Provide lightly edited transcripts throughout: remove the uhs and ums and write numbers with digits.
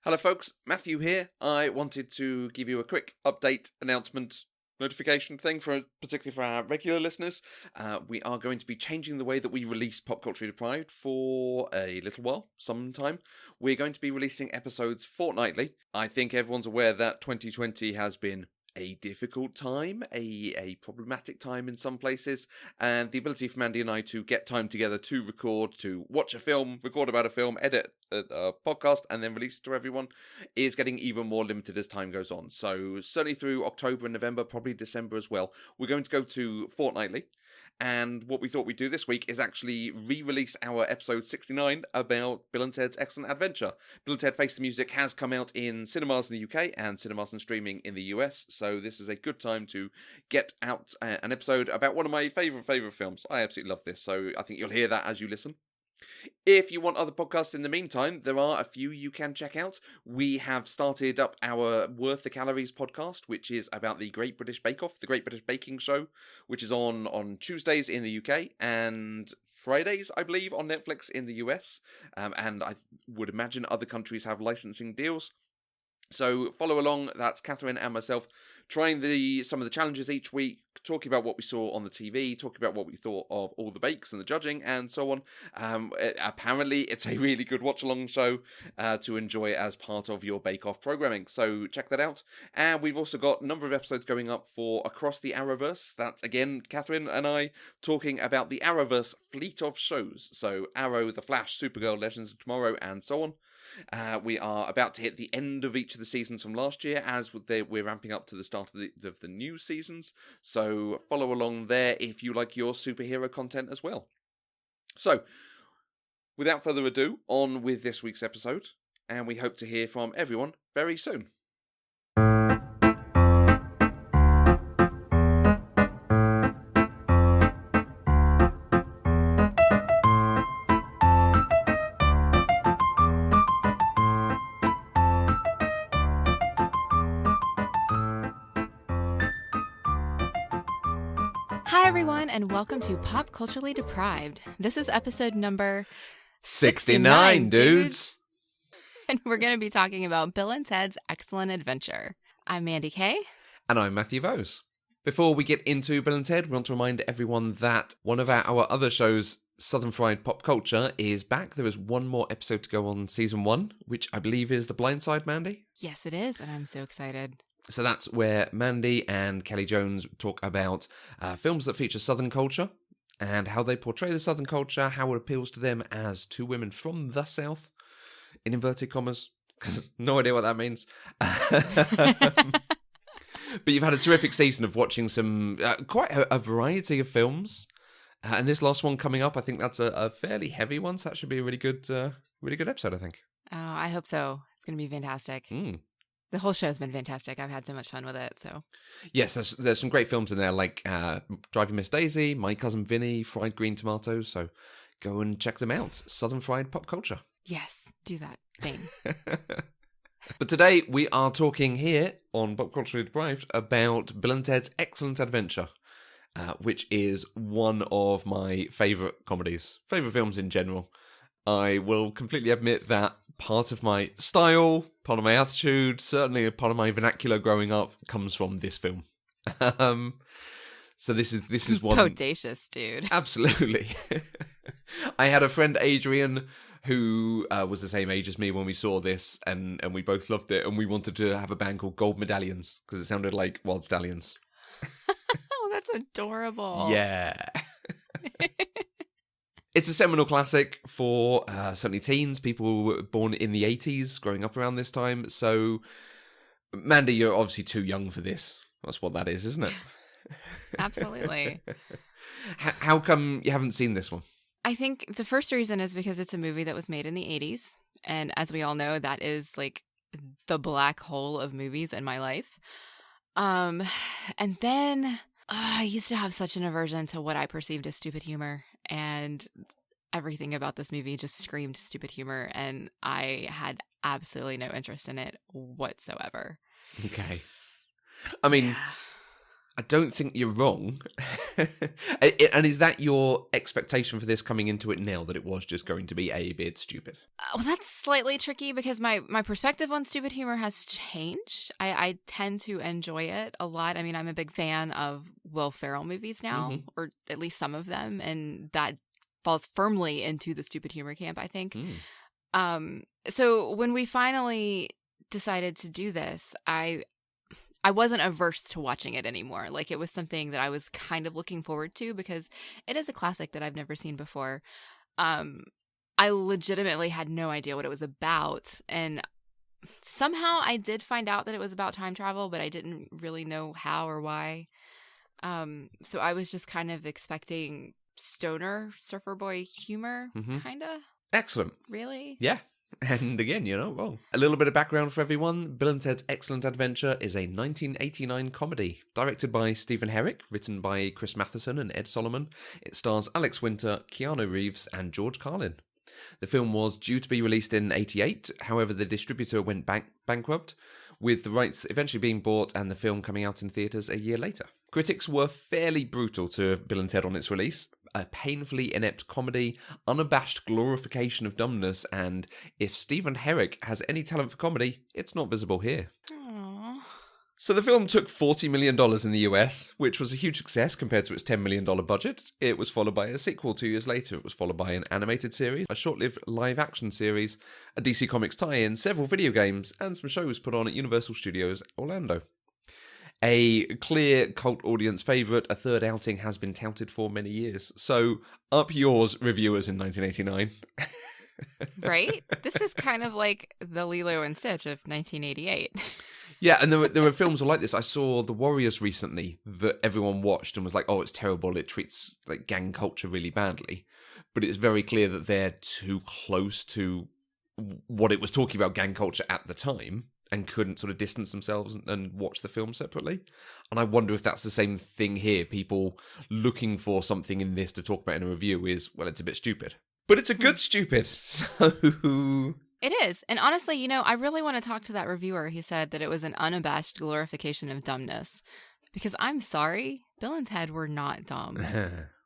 Hello folks, Matthew here. I wanted to give you a quick update, announcement, notification thing, particularly for our regular listeners. We are going to be changing the way that we release Pop Culture Deprived for a little while, sometime. We're going to be releasing episodes fortnightly. I think everyone's aware that 2020 has been a difficult time, a problematic time in some places, and the ability for Mandy and I to get time together to record, to watch a film, record about a film, edit a podcast, and then release it to everyone is getting even more limited as time goes on. So certainly through October and November, probably December as well, we're going to go to fortnightly. And what we thought we'd do this week is actually re-release our episode 69 about Bill and Ted's Excellent Adventure. Bill and Ted Face the Music has come out in cinemas in the UK and cinemas and streaming in the US, so this is a good time to get out an episode about one of my favourite films. I absolutely love this, so I think you'll hear that as you listen. If you want other podcasts in the meantime, there are a few you can check out. We have started up our Worth the Calories podcast, which is about the Great British Bake Off, the Great British Baking Show, which is on Tuesdays in the UK and Fridays, I believe, on Netflix in the US. And I would imagine other countries have licensing deals. So follow along. That's Catherine and myself trying some of the challenges each week, talking about what we saw on the TV, talking about what we thought of all the bakes and the judging and so on. Apparently, it's a really good watch-along show to enjoy as part of your Bake Off programming. So check that out. And we've also got a number of episodes going up for Across the Arrowverse. That's, again, Catherine and I talking about the Arrowverse fleet of shows. So Arrow, The Flash, Supergirl, Legends of Tomorrow, and so on. We are about to hit the end of each of the seasons from last year as we're ramping up to the start of the new seasons. So follow along there if you like your superhero content as well. So, without further ado, on with this week's episode, and we hope to hear from everyone very soon. Hi everyone, and welcome to Pop Culturally Deprived. This is episode number 69, dudes! And we're going to be talking about Bill and Ted's Excellent Adventure. I'm Mandy Kay. And I'm Matthew Vose. Before we get into Bill and Ted, we want to remind everyone that one of our other shows, Southern Fried Pop Culture, is back. There is one more episode to go on season 1, which I believe is The Blind Side, Mandy? Yes, it is, and I'm so excited. So that's where Mandy and Kelly Jones talk about films that feature Southern culture and how they portray the Southern culture, how it appeals to them as two women from the South, in inverted commas, because no idea what that means. But you've had a terrific season of watching some, quite a variety of films. And this last one coming up, I think that's a fairly heavy one, so that should be a really good episode, I think. Oh, I hope so. It's going to be fantastic. The whole show's been fantastic. I've had so much fun with it. So, yes, there's some great films in there, like Driving Miss Daisy, My Cousin Vinny, Fried Green Tomatoes. So go and check them out. Southern Fried Pop Culture. Yes, do that thing. But today we are talking here on Pop Culture Deprived about Bill and Ted's Excellent Adventure, which is one of my favourite films in general. I will completely admit that part of my style, part of my attitude, certainly a part of my vernacular growing up comes from this film. So this is one Bodacious, dude. Absolutely. I had a friend, Adrian, who was the same age as me when we saw this, and we both loved it, and we wanted to have a band called Gold Medallions because it sounded like Wild Stallions. Oh, that's adorable. Yeah. It's a seminal classic for certainly teens, people born in the 80s, growing up around this time. So, Mandy, you're obviously too young for this. That's what that is, isn't it? Absolutely. How come you haven't seen this one? I think the first reason is because it's a movie that was made in the 80s. And as we all know, that is like the black hole of movies in my life. And then I used to have such an aversion to what I perceived as stupid humor. And everything about this movie just screamed stupid humor. And I had absolutely no interest in it whatsoever. Okay. I mean, I don't think you're wrong. And is that your expectation for this coming into it now, that it was just going to be a bit stupid? Well, that's slightly tricky because my perspective on stupid humor has changed. I tend to enjoy it a lot. I mean, I'm a big fan of Will Ferrell movies now, or at least some of them, and that falls firmly into the stupid humor camp, I think. So when we finally decided to do this, I wasn't averse to watching it anymore. Like, it was something that I was kind of looking forward to because it is a classic that I've never seen before. I legitimately had no idea what it was about, and somehow I did find out that it was about time travel, but I didn't really know how or why. So I was just kind of expecting stoner surfer boy humor, kind of. Excellent. Really? Yeah. And again, you're not wrong. A little bit of background for everyone. Bill and Ted's Excellent Adventure is a 1989 comedy, directed by Stephen Herrick, written by Chris Matheson and Ed Solomon. It stars Alex Winter, Keanu Reeves, and George Carlin. The film was due to be released in 1988, however the distributor went bankrupt, with the rights eventually being bought and the film coming out in theatres a year later. Critics were fairly brutal to Bill and Ted on its release. A painfully inept comedy, unabashed glorification of dumbness, and if Stephen Herrick has any talent for comedy, it's not visible here. Aww. So the film took $40 million in the US, which was a huge success compared to its $10 million budget. It was followed by a sequel 2 years later. It was followed by an animated series, a short-lived live-action series, a DC Comics tie-in, several video games, and some shows put on at Universal Studios Orlando. A clear cult audience favourite, a third outing has been touted for many years. So, up yours, reviewers in 1989. Right? This is kind of like the Lilo and Stitch of 1988. Yeah, and there were films like this. I saw The Warriors recently that everyone watched and was like, oh, it's terrible. It treats like gang culture really badly. But it's very clear that they're too close to what it was talking about gang culture at the time, and couldn't sort of distance themselves and watch the film separately. And I wonder if that's the same thing here. People looking for something in this to talk about in a review is, well, it's a bit stupid. But it's a good stupid, so... It is. And honestly, I really want to talk to that reviewer who said that it was an unabashed glorification of dumbness. Because I'm sorry, Bill and Ted were not dumb.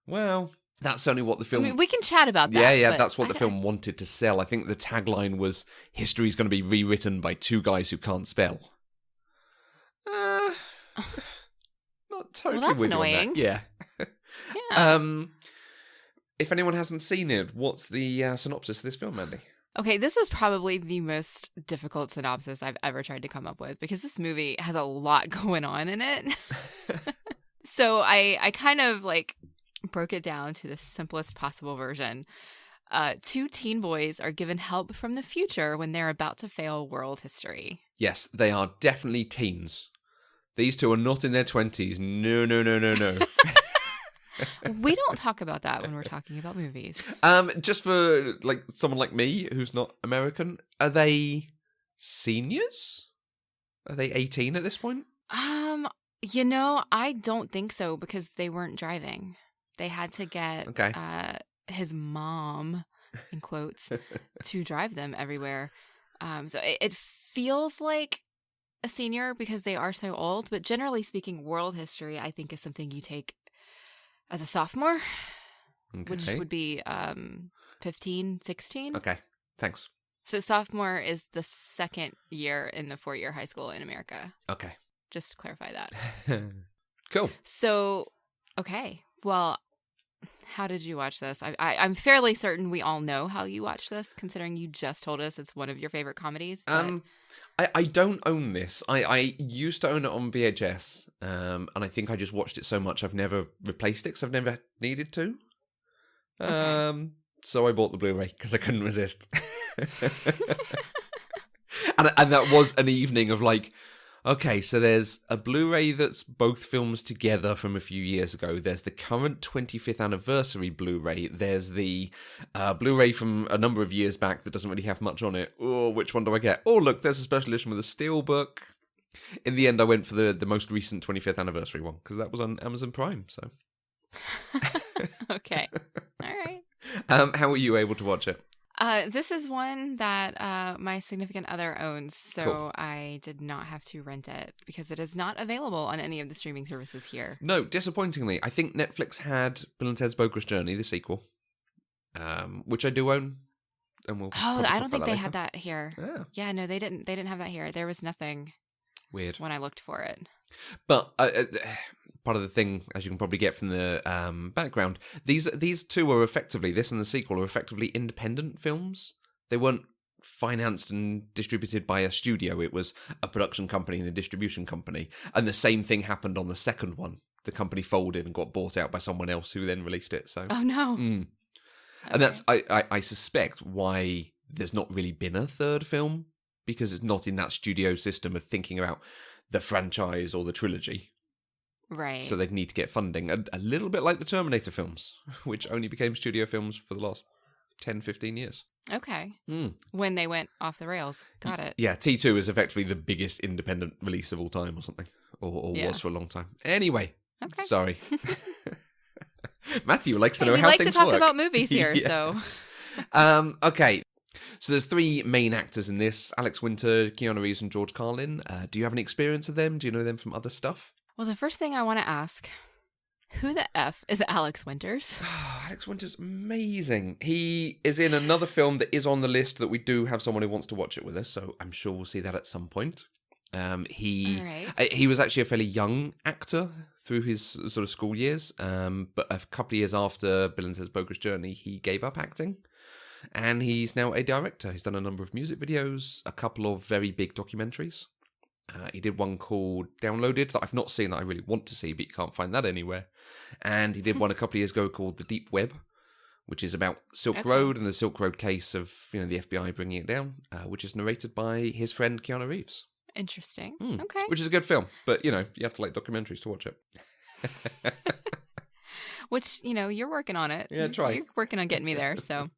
Well... That's only what the film... I mean, we can chat about that. Yeah, that's what the film wanted to sell. I think the tagline was, history's going to be rewritten by two guys who can't spell. Not totally well, that's with annoying. You on that. Yeah. Yeah. If anyone hasn't seen it, what's the synopsis of this film, Mandy? Okay, this was probably the most difficult synopsis I've ever tried to come up with because this movie has a lot going on in it. So I kind of broke it down to the simplest possible version. Two teen boys are given help from the future when they're about to fail world history. Yes, they are definitely teens. These two are not in their 20s. No. We don't talk about that when we're talking about movies. Just for someone like me who's not American, are they seniors? Are they 18 at this point? I don't think so because they weren't driving. They had to get his mom, in quotes, to drive them everywhere. So it feels like a senior because they are so old. But generally speaking, world history, I think, is something you take as a sophomore, which would be 15, 16. Okay, thanks. So sophomore is the second year in the 4-year high school in America. Okay. Just to clarify that. Cool. So, okay. Well, how did you watch this? I'm fairly certain we all know how you watch this, considering you just told us it's one of your favorite comedies. But... I don't own this. I used to own it on VHS, and I think I just watched it so much I've never replaced it because I've never needed to. Okay. So I bought the Blu-ray because I couldn't resist. and that was an evening of okay, so there's a Blu-ray that's both films together from a few years ago. There's the current 25th anniversary Blu-ray. There's the Blu-ray from a number of years back that doesn't really have much on it. Oh, which one do I get? Oh, look, there's a special edition with a steelbook. In the end, I went for the most recent 25th anniversary one because that was on Amazon Prime. So, okay, all right. How were you able to watch it? This is one that my significant other owns, so Cool. I did not have to rent it because it is not available on any of the streaming services here. No, disappointingly, I think Netflix had Bill and Ted's Bogus Journey, the sequel, which I do own, and we'll. Oh, I don't think they had that here. Yeah. Yeah, no, they didn't. They didn't have that here. There was nothing Weird. when I looked for it. But part of the thing, as you can probably get from the background, these two are effectively, this and the sequel are effectively independent films. They weren't financed and distributed by a studio. It was a production company and a distribution company. And the same thing happened on the second one. The company folded and got bought out by someone else who then released it. So. Oh, no. And Okay. that's, I suspect, why there's not really been a third film, because it's not in that studio system of thinking about the franchise or the trilogy. Right. So they'd need to get funding. A little bit like the Terminator films, which only became studio films for the last 10, 15 years. Okay. When they went off the rails. Got it. Yeah, T2 is effectively the biggest independent release of all time or something. Or Yeah. was for a long time. Anyway, Okay. sorry. Matthew likes to know we how like things to talk work. about movies here, Yeah. so. Okay. So there's three main actors in this: Alex Winter, Keanu Reeves, and George Carlin. Do you have any experience of them? Do you know them from other stuff? Well, the first thing I want to ask, who the F is Alex Winters? Alex Winter's amazing. He is in another film that is on the list that we do have someone who wants to watch it with us, so I'm sure we'll see that at some point. He was actually a fairly young actor through his sort of school years, but a couple of years after Bill and Ted's Bogus Journey, he gave up acting, and he's now a director. He's done a number of music videos, a couple of very big documentaries. He did one called Downloaded that I've not seen that I really want to see, but you can't find that anywhere. And he did one a couple of years ago called The Deep Web, which is about Silk Road and the Silk Road case of the FBI bringing it down, which is narrated by his friend Keanu Reeves. Interesting. Okay. Which is a good film, but, you have to like documentaries to watch it. Which, you're working on it. Yeah, try. You're working on getting me there, so...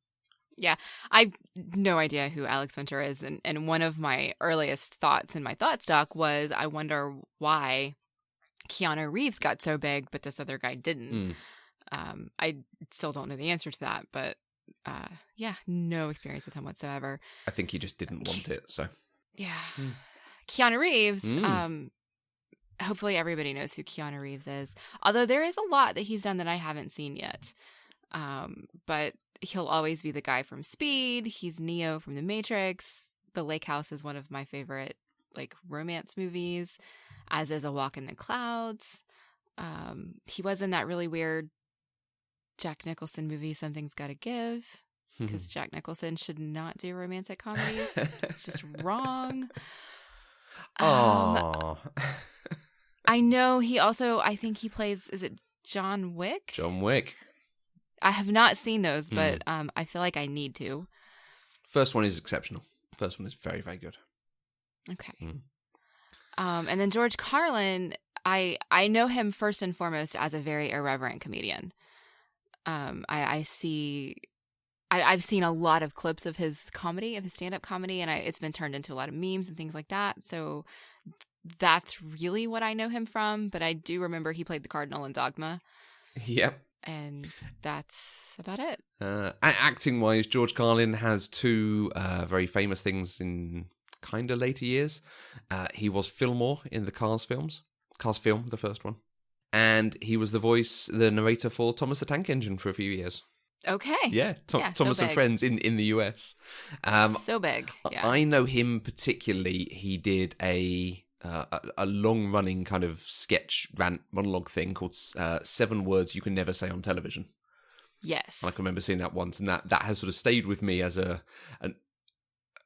Yeah, I've no idea who Alex Winter is, and one of my earliest thoughts in my thought stock was, I wonder why Keanu Reeves got so big, but this other guy didn't. I still don't know the answer to that, but no experience with him whatsoever. I think he just didn't want it, so... Yeah. Keanu Reeves, hopefully everybody knows who Keanu Reeves is, although there is a lot that he's done that I haven't seen yet. But he'll always be the guy from Speed. He's Neo from The Matrix. The Lake House is one of my favorite, romance movies, as is A Walk in the Clouds. He was in that really weird Jack Nicholson movie, Something's Gotta Give, because Jack Nicholson should not do romantic comedies. It's just wrong. Aww. I know he also, I think he plays, is it John Wick? John Wick. I have not seen those, but I feel like I need to. First one is exceptional. First one is very, very good. Okay. And then George Carlin, I know him first and foremost as a very irreverent comedian. I've seen a lot of clips of his comedy, of his stand-up comedy, and it's been turned into a lot of memes and things like that. So that's really what I know him from. But I do remember he played the Cardinal in Dogma. Yep. And that's about it. Acting-wise, George Carlin has two very famous things in kind of later years. He was Fillmore in the Cars films. Cars film, the first one. And he was the narrator for Thomas the Tank Engine for a few years. Okay. Yeah, Thomas and Friends in the US. So big, yeah. I know him particularly. He did a long-running kind of sketch rant monologue thing called 7 Words You Can Never Say on Television. Yes. I can remember seeing that once, and that has sort of stayed with me as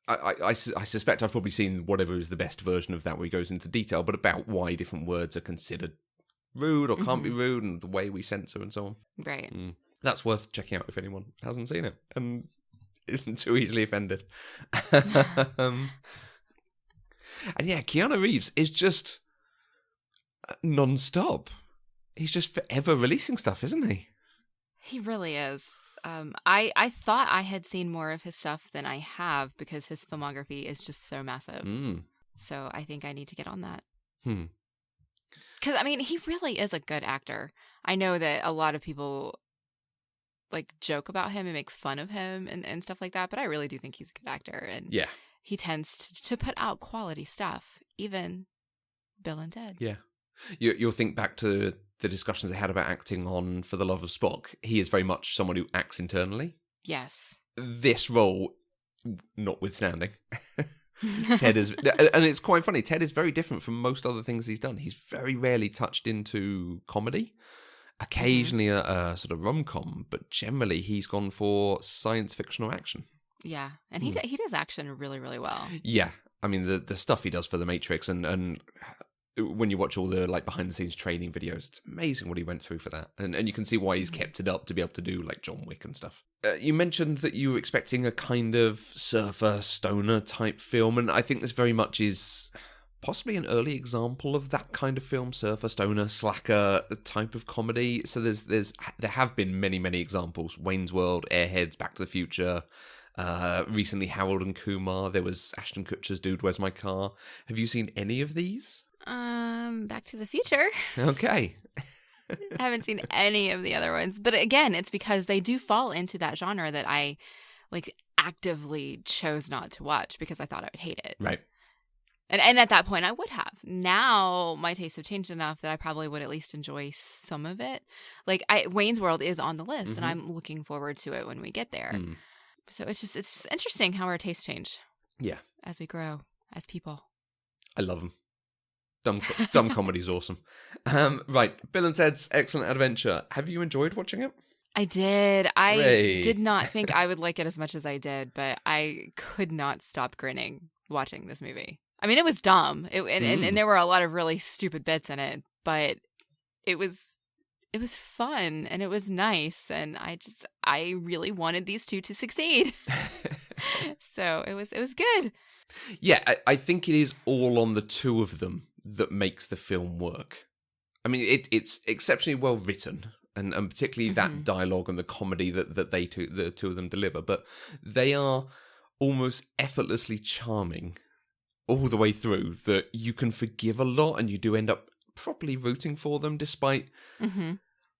I suspect I've probably seen whatever is the best version of that, where he goes into detail, but about why different words are considered rude or can't be rude, and the way we censor and so on. Right. That's worth checking out if anyone hasn't seen it and isn't too easily offended. And yeah, Keanu Reeves is just non-stop. He's just forever releasing stuff, isn't he? He really is. I thought I had seen more of his stuff than I have because his filmography is just so massive. So I think I need to get on that. Because, he really is a good actor. I know that a lot of people like joke about him and make fun of him and stuff like that, but I really do think he's a good actor, and Yeah. he tends to put out quality stuff, even Bill and Ted. Yeah. You'll think back to the discussions they had about acting on For the Love of Spock. He is very much someone who acts internally. Yes. This role, notwithstanding, Ted is, and it's quite funny, Ted is very different from most other things he's done. He's very rarely touched into comedy, occasionally a sort of rom-com, but generally he's gone for science fiction or action. Yeah, and he does action really, really well. Yeah, I mean, the stuff he does for The Matrix, and when you watch all the like behind the scenes training videos, it's amazing what he went through for that, and you can see why he's kept it up to be able to do like John Wick and stuff. You mentioned that you were expecting a kind of surfer stoner type film, and I think this very much is possibly an early example of that kind of film, surfer stoner slacker type of comedy. So there have been many examples: Wayne's World, Airheads, Back to the Future. Recently, Harold and Kumar. There was Ashton Kutcher's Dude, Where's My Car? Have you seen any of these? Back to the Future. Okay. I haven't seen any of the other ones, but again, it's because they do fall into that genre that I like actively chose not to watch because I thought I would hate it. Right. And at that point, I would have. Now my tastes have changed enough that I probably would at least enjoy some of it. Like Wayne's World is on the list, and I'm looking forward to it when we get there. Mm. So it's just interesting how our tastes change. Yeah. As we grow as people. I love them. Dumb comedy's awesome. Right, Bill and Ted's Excellent Adventure. Have you enjoyed watching it? I did. I did not think I would like it as much as I did, but I could not stop grinning watching this movie. I mean, it was dumb, and there were a lot of really stupid bits in it, but it was fun and it was nice, and I really wanted these two to succeed. So it was good. Yeah, I think it is all on the two of them that makes the film work. I mean, it's exceptionally well written, and particularly that dialogue and the comedy that the two of them deliver. But they are almost effortlessly charming all the way through, that you can forgive a lot, and you do end up properly rooting for them, despite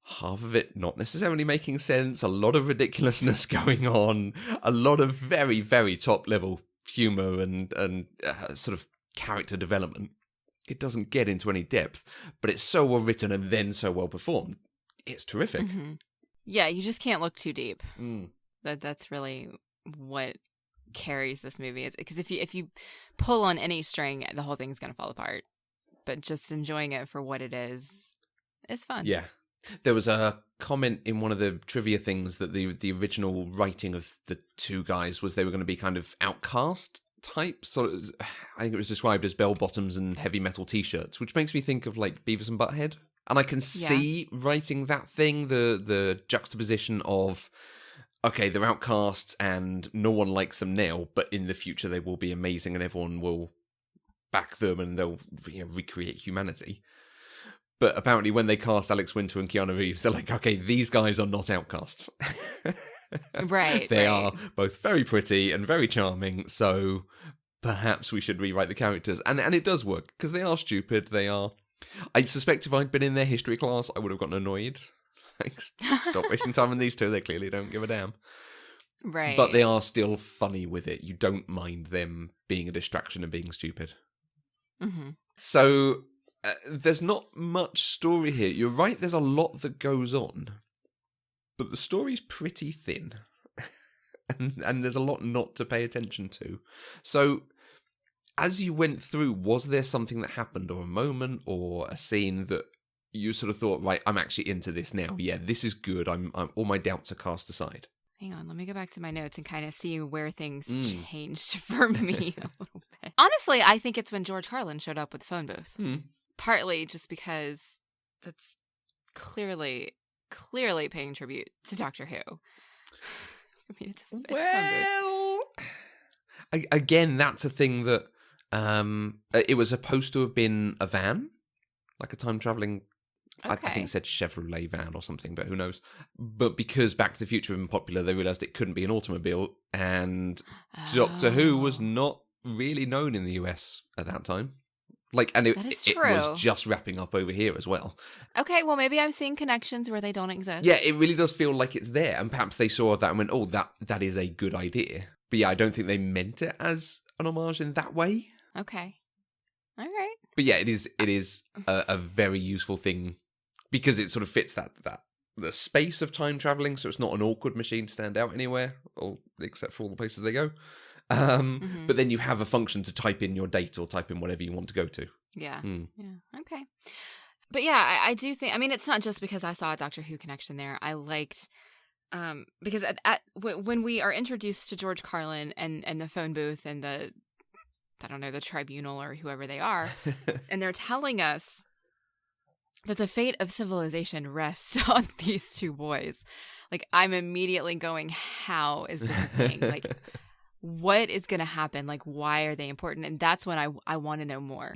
half of it not necessarily making sense, a lot of ridiculousness going on, a lot of very, very top level humor and sort of character development. It doesn't get into any depth, but it's so well written and then so well performed. It's terrific. Yeah, you just can't look too deep. That's really what carries this movie, is because if you pull on any string, the whole thing's going to fall apart. But just enjoying it for what it is fun. Yeah. There was a comment in one of the trivia things that the original writing of the two guys was they were going to be kind of outcast type, sort of. I think it was described as bell bottoms and heavy metal t-shirts, which makes me think of like Beavis and Butthead. And I can see writing that thing, the juxtaposition of, okay, they're outcasts and no one likes them now, but in the future they will be amazing and everyone will back them and they'll recreate humanity. But apparently when they cast Alex Winter and Keanu Reeves, they're like, okay, these guys are not outcasts. Right. They are both very pretty and very charming, so perhaps we should rewrite the characters. And it does work, because they are stupid. They are... I suspect if I'd been in their history class, I would have gotten annoyed. Like, stop wasting time on these two. They clearly don't give a damn. Right. But they are still funny with it. You don't mind them being a distraction and being stupid. So... there's not much story here. You're right, there's a lot that goes on. But the story's pretty thin. and there's a lot not to pay attention to. So, as you went through, was there something that happened, or a moment, or a scene that you sort of thought, right, I'm actually into this now. Yeah, this is good. I'm all my doubts are cast aside. Hang on, let me go back to my notes and kind of see where things changed for me a little bit. Honestly, I think it's when George Carlin showed up with the phone booth. Partly just because that's clearly paying tribute to Doctor Who. I mean, it's again, that's a thing that it was supposed to have been a van, like a time-traveling, I think it said Chevrolet van or something, but who knows. But because Back to the Future had been popular, they realised it couldn't be an automobile, and Doctor Who was not really known in the US at that time. Like, and That is it true. was just wrapping up over here as well. Okay, well, maybe I'm seeing connections where they don't exist. Yeah, it really does feel like it's there, and perhaps they saw that and went, "Oh, that is a good idea." But yeah, I don't think they meant it as an homage in that way. Okay. All right. But yeah, it is a very useful thing because it sort of fits that the space of time traveling, so it's not an awkward machine to stand out anywhere, or except for all the places they go. But then you have a function to type in your date or type in whatever you want to go to. Yeah. Yeah. Okay. But yeah, I do think, I mean, it's not just because I saw a Doctor Who connection there. I liked, because when we are introduced to George Carlin and the phone booth and the, I don't know, the tribunal or whoever they are, and they're telling us that the fate of civilization rests on these two boys. Like, I'm immediately going, how is this a thing? Like, what is going to happen? Like, why are they important? And that's when I want to know more.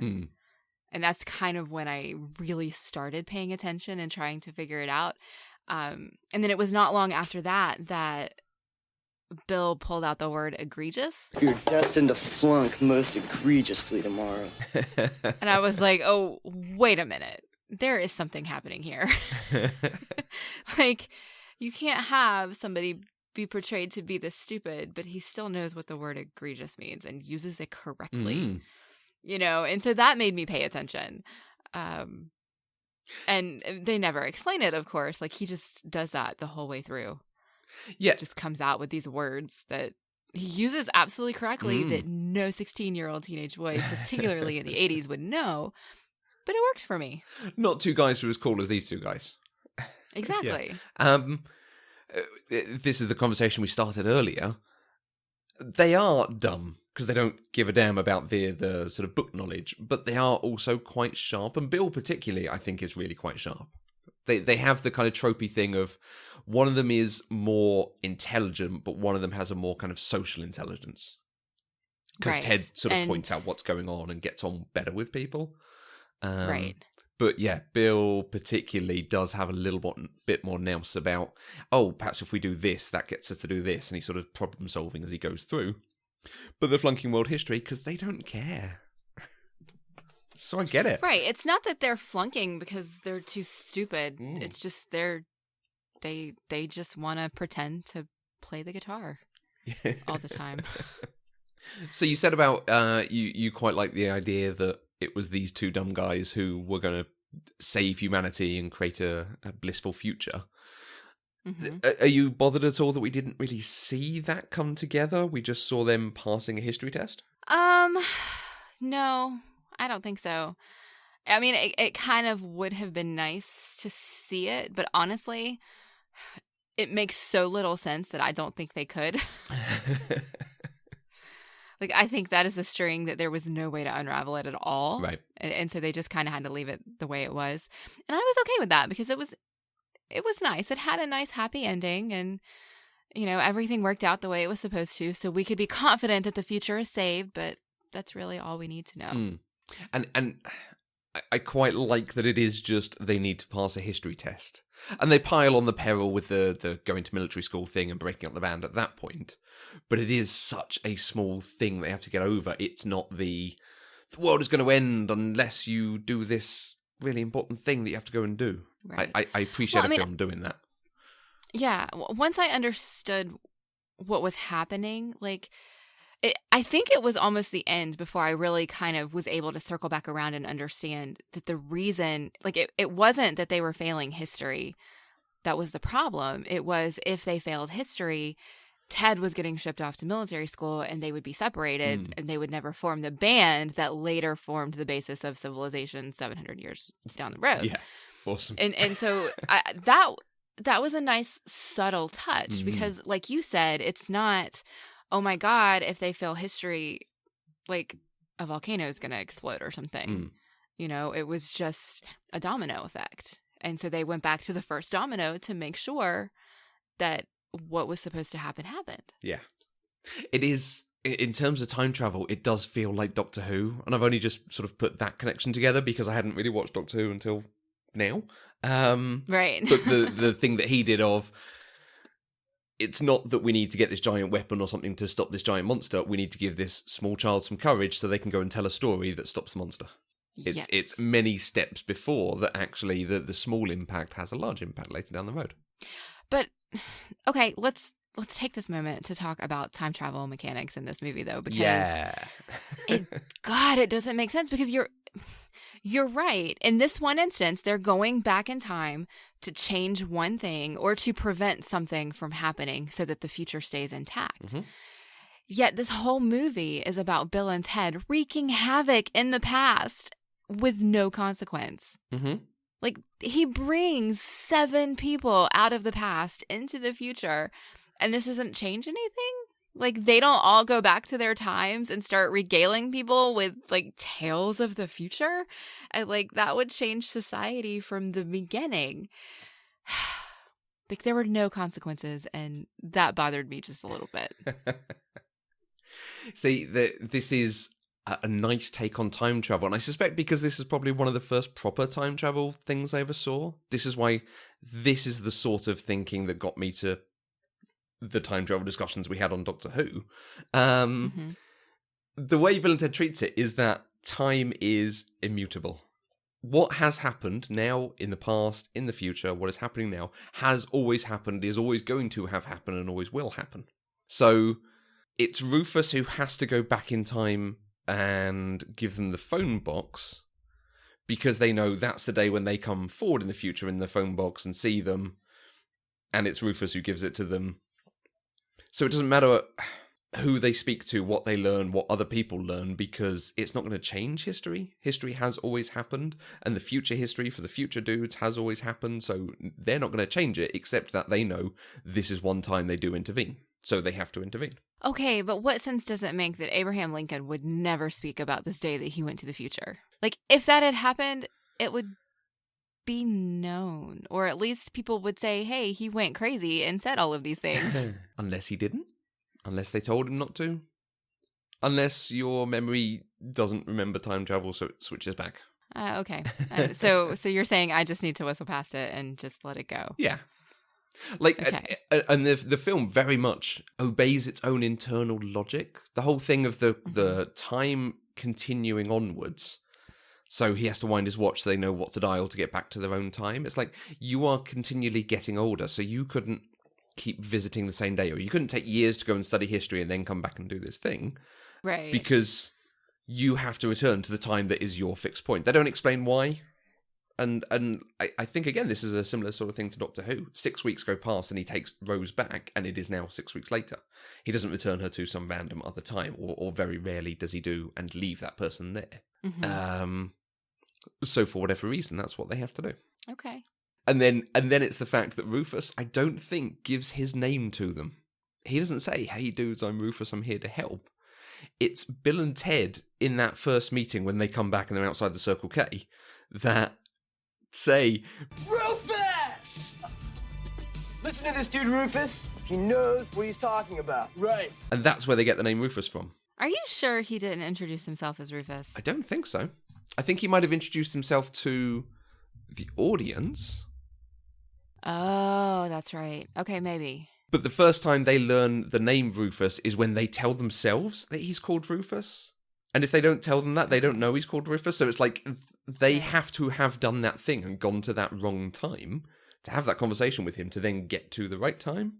And that's kind of when I really started paying attention and trying to figure it out. And then it was not long after that Bill pulled out the word egregious. You're destined to flunk most egregiously tomorrow. And I was like, oh, wait a minute. There is something happening here. Like, you can't have somebody be portrayed to be this stupid, but he still knows what the word egregious means and uses it correctly. You know, and so that made me pay attention. And they never explain it, of course. Like, he just does that the whole way through. Yeah. Just comes out with these words that he uses absolutely correctly that no 16-year-old teenage boy, particularly in the 80s, would know. But it worked for me. Not two guys who are as cool as these two guys. Exactly. This is the conversation we started earlier. They are dumb because they don't give a damn about the sort of book knowledge, but they are also quite sharp. And Bill particularly, I think, is really quite sharp. They have the kind of tropey thing of one of them is more intelligent, but one of them has a more kind of social intelligence. Because Ted sort of points out what's going on and gets on better with people. Right. But yeah, Bill particularly does have a little bit more nous about, oh, perhaps if we do this, that gets us to do this. And he's sort of problem solving as he goes through. But they're flunking world history because they don't care. So I get it. Right. It's not that they're flunking because they're too stupid. It's just they just want to pretend to play the guitar all the time. So you said about you quite like the idea that it was these two dumb guys who were going to save humanity and create a blissful future. Are you bothered at all that we didn't really see that come together? We just saw them passing a history test? No, I don't think so. I mean, it kind of would have been nice to see it, but honestly, it makes so little sense that I don't think they could. Like, I think that is a string that there was no way to unravel it at all. Right. And so they just kind of had to leave it the way it was. And I was okay with that because it was nice. It had a nice happy ending and, you know, everything worked out the way it was supposed to. So we could be confident that the future is saved, but that's really all we need to know. And I quite like that it is just they need to pass a history test. And they pile on the peril with the going to military school thing and breaking up the band at that point. But it is such a small thing they have to get over. It's not the world is going to end unless you do this really important thing that you have to go and do. Right. I appreciate a film doing that. Yeah. Once I understood what was happening, like, I think it was almost the end before I really kind of was able to circle back around and understand that the reason, like, it wasn't that they were failing history that was the problem. It was if they failed history, Ted was getting shipped off to military school and they would be separated and they would never form the band that later formed the basis of civilization 700 years down the road. Yeah, awesome. And so that was a nice subtle touch because, like you said, it's not, oh my God, if they fail history, like a volcano is going to explode or something. You know, it was just a domino effect. And so they went back to the first domino to make sure that what was supposed to happen happened. Yeah. It is, in terms of time travel, it does feel like Doctor Who. And I've only just sort of put that connection together because I hadn't really watched Doctor Who until now. Right. But the thing that he did of, it's not that we need to get this giant weapon or something to stop this giant monster. We need to give this small child some courage so they can go and tell a story that stops the monster. Yes. It's many steps before that actually the small impact has a large impact later down the road. But okay, let's take this moment to talk about time travel mechanics in this movie, though, because it doesn't make sense, because you're right. In this one instance, they're going back in time to change one thing or to prevent something from happening so that the future stays intact. Mm-hmm. Yet this whole movie is about Bill and Ted wreaking havoc in the past with no consequence. Mm-hmm. Like, he brings 7 people out of the past into the future, and this doesn't change anything? Like, they don't all go back to their times and start regaling people with, like, tales of the future? And, like, that would change society from the beginning. Like, there were no consequences, and that bothered me just a little bit. See, this is a nice take on time travel, and I suspect because this is probably one of the first proper time travel things I ever saw, this is why this is the sort of thinking that got me to the time travel discussions we had on Doctor Who. The way Bill and Ted treats it is that time is immutable. What has happened now, in the past, in the future, what is happening now, has always happened, is always going to have happened, and always will happen. So it's Rufus who has to go back in time and give them the phone box, because they know that's the day when they come forward in the future in the phone box and see them, and it's Rufus who gives it to them. So it doesn't matter who they speak to, what they learn, what other people learn, because it's not going to change history. History has always happened, and the future history for the future dudes has always happened, so they're not going to change it, except that they know this is one time they do intervene, so they have to intervene. Okay, but what sense does it make that Abraham Lincoln would never speak about this day that he went to the future? Like, if that had happened, it would be known. Or at least people would say, hey, he went crazy and said all of these things. Unless he didn't. Unless they told him not to. Unless your memory doesn't remember time travel, so it switches back. Okay. So you're saying I just need to whistle past it and just let it go. Yeah. Like, okay. And the film very much obeys its own internal logic. The whole thing of the time continuing onwards. So he has to wind his watch so they know what to dial to get back to their own time. It's like, you are continually getting older, so you couldn't keep visiting the same day, or you couldn't take years to go and study history and then come back and do this thing. Right. Because you have to return to the time that is your fixed point. They don't explain why. And I think, again, this is a similar sort of thing to Doctor Who. 6 weeks go past and he takes Rose back, and it is now 6 weeks later. He doesn't return her to some random other time, or very rarely does he do, and leave that person there. Mm-hmm. So for whatever reason, that's what they have to do. Okay. And then it's the fact that Rufus, I don't think, gives his name to them. He doesn't say, hey dudes, I'm Rufus, I'm here to help. It's Bill and Ted in that first meeting when they come back and they're outside the Circle K that say, Rufus! Listen to this dude, Rufus. He knows what he's talking about. Right. And that's where they get the name Rufus from. Are you sure he didn't introduce himself as Rufus? I don't think so. I think he might have introduced himself to the audience. Oh, that's right. Okay, maybe. But the first time they learn the name Rufus is when they tell themselves that he's called Rufus. And if they don't tell them that, they don't know he's called Rufus. So it's like they have to have done that thing and gone to that wrong time to have that conversation with him to then get to the right time.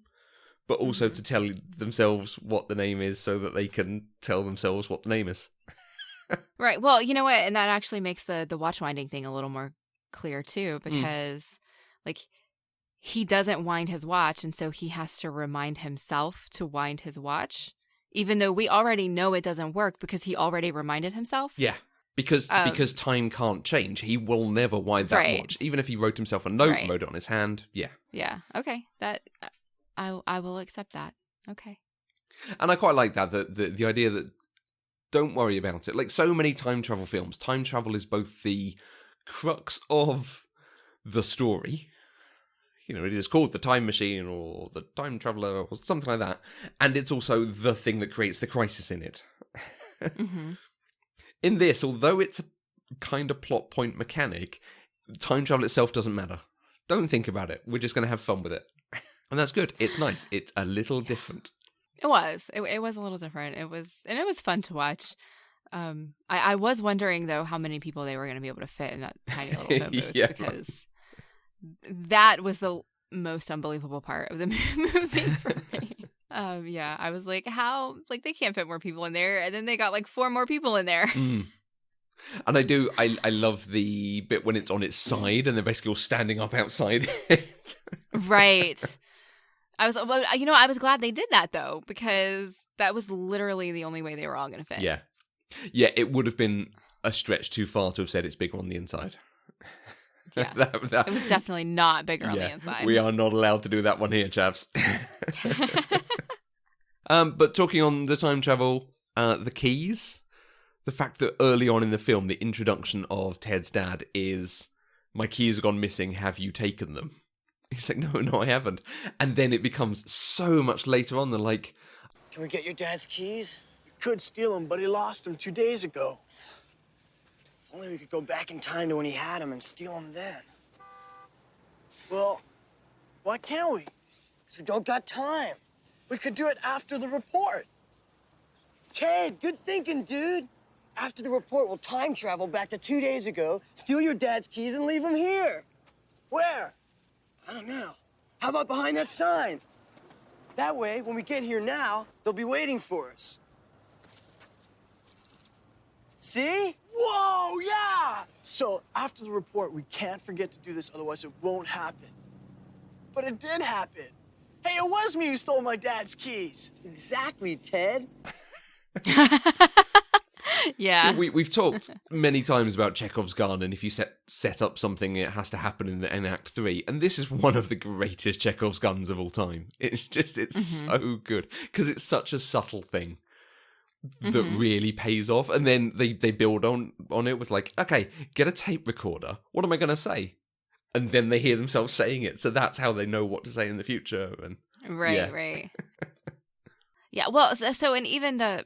But also to tell themselves what the name is so that they can tell themselves what the name is. Right. Well, you know what? And that actually makes the watch winding thing a little more clear, too, because, like, he doesn't wind his watch, and so he has to remind himself to wind his watch, even though we already know it doesn't work because he already reminded himself. Yeah. Because time can't change. He will never wind that watch. Even if he wrote himself a note and wrote it on his hand. Yeah. Yeah. Okay. That I will accept that. Okay. And I quite like that, the idea that don't worry about it. Like so many time travel films, time travel is both the crux of the story. You know, it is called the time machine or the time traveler or something like that. And it's also the thing that creates the crisis in it. In this, although it's a kind of plot point mechanic, time travel itself doesn't matter. Don't think about it. We're just going to have fun with it. And that's good. It's nice. It's a little different. It was. It was a little different. It was fun to watch. I was wondering, though, how many people they were going to be able to fit in that tiny little phone booth, Yeah, because that was the most unbelievable part of the movie for me. Yeah, I was like, how? Like, they can't fit more people in there. And then they got like 4 more people in there. Mm. And I love the bit when it's on its side and they're basically all standing up outside it. Right. I was glad they did that, though, because that was literally the only way they were all going to fit. Yeah. Yeah, it would have been a stretch too far to have said it's bigger on the inside. Yeah. It was definitely not bigger on the inside. We are not allowed to do that one here, chaps. But talking on the time travel, the keys, the fact that early on in the film, the introduction of Ted's dad is, my keys have gone missing, have you taken them? He's like, no, I haven't. And then it becomes so much later on, they're like, Can we get your dad's keys? We could steal them, but he lost them 2 days ago. Only we could go back in time to when he had them and steal them then. Well, why can't we? Because we don't got time. We could do it after the report. Ted, good thinking, dude. After the report, we'll time travel back to 2 days ago, steal your dad's keys, and leave them here. Where? I don't know. How about behind that sign? That way, when we get here now, they'll be waiting for us. See? Whoa, yeah! So, after the report, we can't forget to do this, otherwise it won't happen. But it did happen. Hey, it was me who stole my dad's keys. Exactly, Ted. Yeah. We've talked many times about Chekhov's gun, and if you set up something, it has to happen in Act 3. And this is one of the greatest Chekhov's guns of all time. It's so good, because it's such a subtle thing that really pays off. And then they build on it with like, okay, get a tape recorder. What am I going to say? And then they hear themselves saying it. So that's how they know what to say in the future. And Right. Yeah, well, so and even the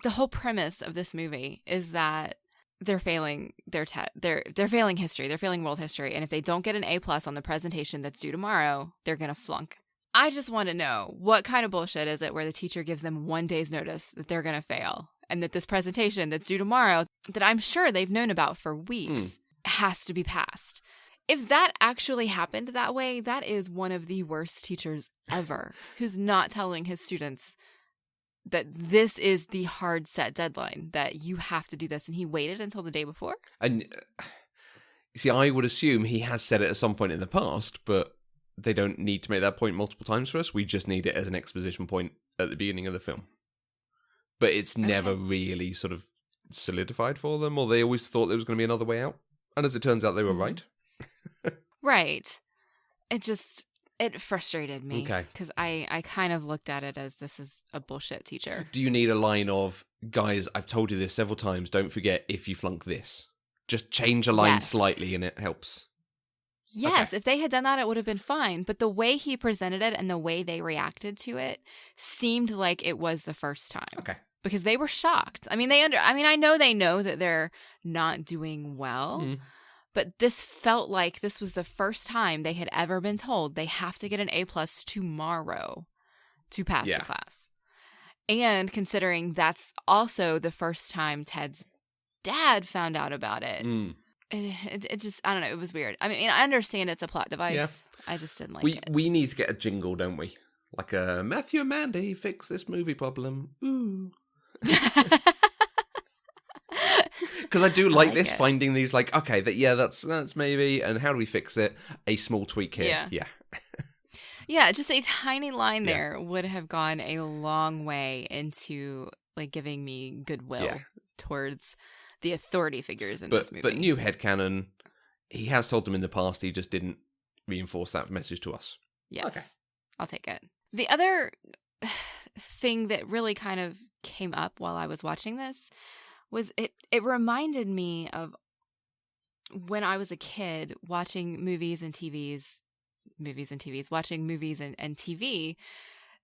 whole premise of this movie is that they're failing their they're failing history. They're failing world history. And if they don't get an A+ on the presentation that's due tomorrow, they're going to flunk. I just want to know, what kind of bullshit is it where the teacher gives them 1 day's notice that they're going to fail, and that this presentation that's due tomorrow, that I'm sure they've known about for weeks, has to be passed? If that actually happened that way, that is one of the worst teachers ever, who's not telling his students that this is the hard set deadline, that you have to do this, and he waited until the day before? And see, I would assume he has said it at some point in the past, but they don't need to make that point multiple times for us. We just need it as an exposition point at the beginning of the film. But it's never really sort of solidified for them, or they always thought there was going to be another way out. And as it turns out, they were right. Right. It frustrated me. Okay. Because I kind of looked at it as, this is a bullshit teacher. Do you need a line of, guys, I've told you this several times, don't forget if you flunk this? Just change a line slightly and it helps. Yes, if they had done that, it would have been fine. But the way he presented it and the way they reacted to it seemed like it was the first time. Okay. Because they were shocked. I mean, I know they know that they're not doing well, but this felt like this was the first time they had ever been told they have to get an A+ tomorrow to pass the class. And considering that's also the first time Ted's dad found out about it. It just, I don't know, it was weird. I mean, I understand it's a plot device. Yeah. I just didn't like it. We need to get a jingle, don't we? Like a Matthew and Mandy fix this movie problem. Ooh. Because I do like this, finding these like, okay, that's maybe, and how do we fix it? A small tweak here. Yeah. Yeah, just a tiny line there would have gone a long way into like giving me goodwill towards the authority figures in this movie. But new headcanon, he has told them in the past, he just didn't reinforce that message to us. Yes. Okay. I'll take it. The other thing that really kind of came up while I was watching this was it reminded me of when I was a kid watching movies and TV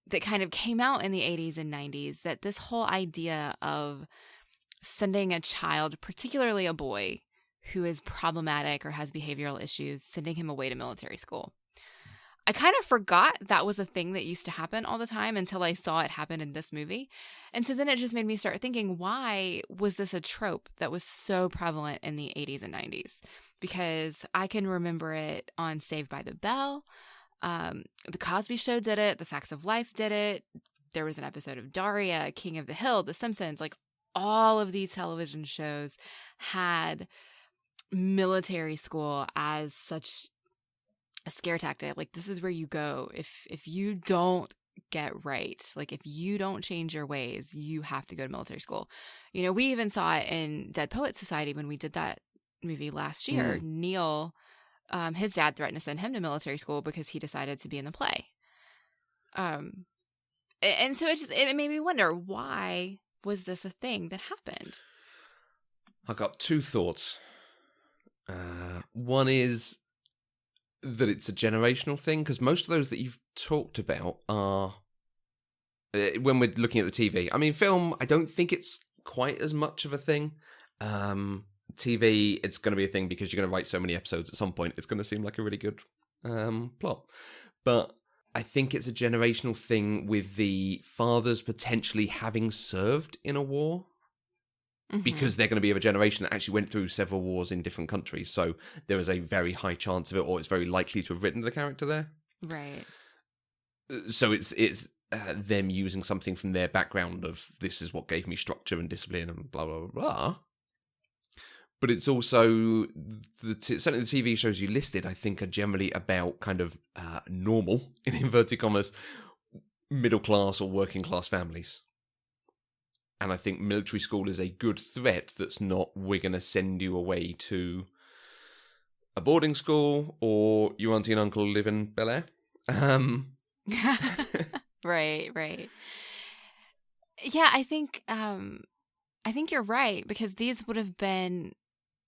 that kind of came out in the 80s and 90s, that this whole idea of sending a child, particularly a boy, who is problematic or has behavioral issues, sending him away to military school. I kind of forgot that was a thing that used to happen all the time until I saw it happen in this movie. And so then it just made me start thinking, why was this a trope that was so prevalent in the 80s and 90s? Because I can remember it on Saved by the Bell. The Cosby Show did it. The Facts of Life did it. There was an episode of Daria, King of the Hill, The Simpsons. Like, all of these television shows had military school as such a scare tactic. Like, this is where you go if you don't get right. Like, if you don't change your ways, you have to go to military school. You know, we even saw it in Dead Poets Society when we did that movie last year. Neil, his dad threatened to send him to military school because he decided to be in the play. And so it made me wonder, why was this a thing that happened? I got two thoughts. One is that it's a generational thing, because most of those that you've talked about are, when we're looking at the TV. I mean, film, I don't think it's quite as much of a thing. TV, it's going to be a thing because you're going to write so many episodes at some point. It's going to seem like a really good plot. But I think it's a generational thing with the fathers potentially having served in a war. Because they're going to be of a generation that actually went through several wars in different countries. So there is a very high chance of it, or it's very likely to have written the character there. Right. So it's them using something from their background of, this is what gave me structure and discipline and blah, blah, blah, blah. But it's also, certainly the TV shows you listed, I think, are generally about kind of normal, in inverted commas, middle class or working class families. And I think military school is a good threat that's not, we're going to send you away to a boarding school or your auntie and uncle live in Bel Air. Right. Yeah, I think you're right, because these would have been,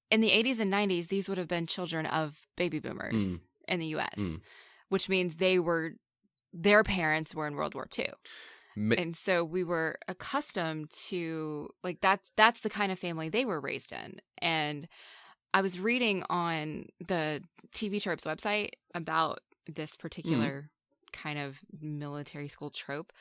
in the 80s and 90s, these would have been children of baby boomers in the U.S., which means their parents were in World War II. And so we were accustomed to, like, that's the kind of family they were raised in. And I was reading on the TV Tropes website about this particular kind of military school trope.